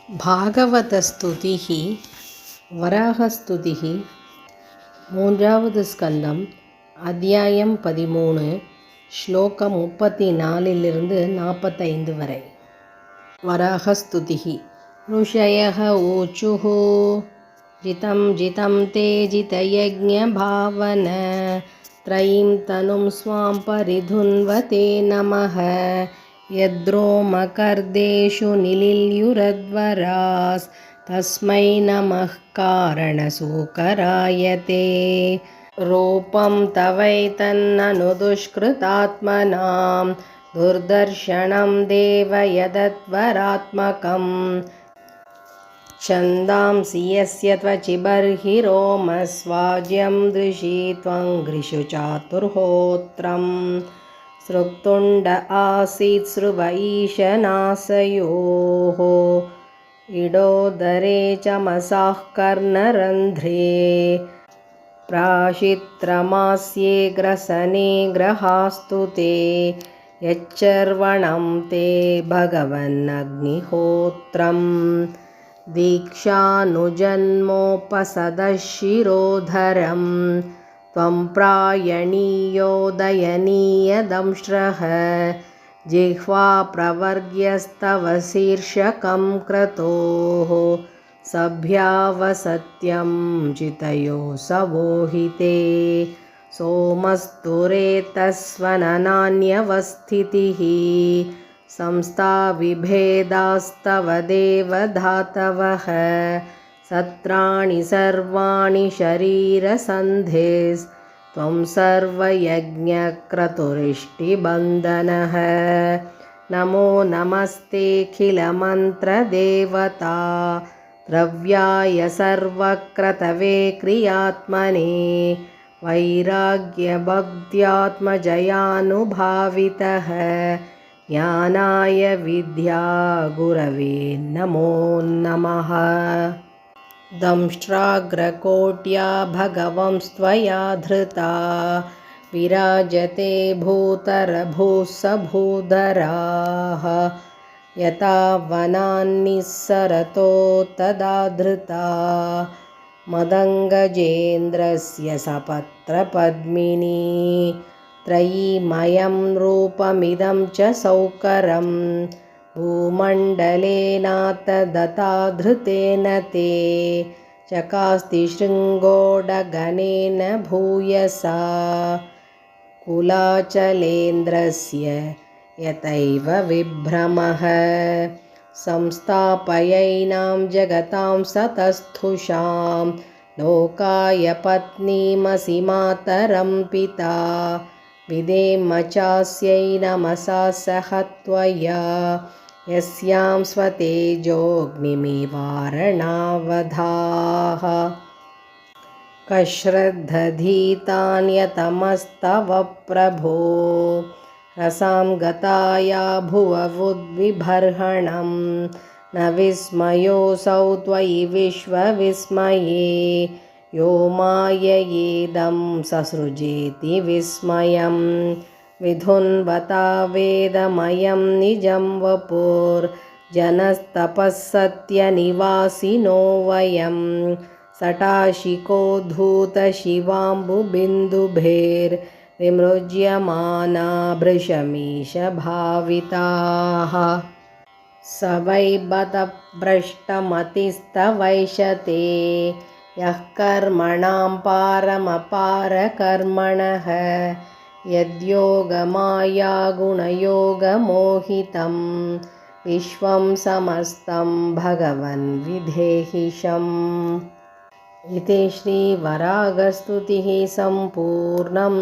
भागवतस्तुतिः वराहस्तुतिः மூன்றாவது ஸ்கந்தம் அத்தியாயம் 13 ஸ்லோகம் 34 45 வரை. வராகஸ்துதிः ऋषयः ऊचुः जितं जितं ते जितयज्ञभावन त्रयीं तनुं स्वां परिधुन्वते नमः यद्रोमकर्देषु निलिल्युरध्वरास् तस्मै नमः कारणसूकराय ते रूपं तवैतन्ननुदुष्कृतात्मनां दुर्दर्शनं देव यदध्वरात्मकं छन्दांसि यस्य त्वचिबर्हिरोमस्वाज्यं दृशि त्वं गृषु चातुर्होत्रम् सृक्तुण्ड आसीत् स्रुव ईशनासयोः इडोदरे चमसाः कर्णरन्ध्रे प्राशित्रमास्ये ग्रसने ग्रहास्तु ते यच्चर्वणं ते भगवन्नग्निहोत्रं दीक्षानुजन्मोपसदशिरोधरं त्वं प्रायणीयोदयनीयदंष्ट्रः जिह्वा प्रवर्ग्यस्तव शीर्षकं क्रतोः सभ्यावसत्यं चितयो सवोहिते सोमस्तुरेतस्वननान्यवस्थितिः संस्थाविभेदास्तव देवधातवः सत्राणि सर्वाणि शरीरसन्धेस्त्वं सर्वयज्ञक्रतुरिष्टिबन्धनः नमो नमस्तेऽखिलमन्त्रदेवता द्रव्याय सर्वक्रतवे क्रियात्मने वैराग्यभक्त्यात्मजयानुभावितः ज्ञानाय विद्यागुरवे नमो नमः दंष्ट्राग्रकोट्या भगवंस्त्वया धृता विराजते भूतरभूस्सभूधराः यथा वनान्निस्सरतो तदा धृता मदङ्गजेन्द्रस्य सपत्रपद्मिनी त्रयीमयं रूपमिदं च सौकरं भूमण्डलेनातदता धृतेन ते चकास्ति शृङ्गोडगणेन भूयसा कुलाचलेन्द्रस्य यतैव विभ्रमः संस्थापयैनां जगतां सतस्थुषां लोकाय पत्नीमसि मातरं पिता विधेम चास्यै नमसा सह त्वया यस्यां स्वतेजोऽग्निमिवारणावधाः कश्रद्धधीतान्यतमस्तव प्रभो रसां गताया भुववुद्विबर्हणं न विस्मयोऽसौ त्वयि विश्वविस्मये यो माययेदं ससृजेति विस्मयं विधुन्वता वेदमयं निजं वपुर्जनस्तपःसत्यनिवासिनो वयं सटाशिकोद्धूतशिवाम्बुबिन्दुभेर्विमृज्यमाना भृशमीशभाविताः स वै बतभ्रष्टमतिस्तवैषते यः कर्मणां पारमपारकर्मणः यद्योगमायागुणयोगमोहितं विश्वं समस्तं भगवन् विधेहिशम् इति श्रीवरागस्तुतिः सम्पूर्णम्।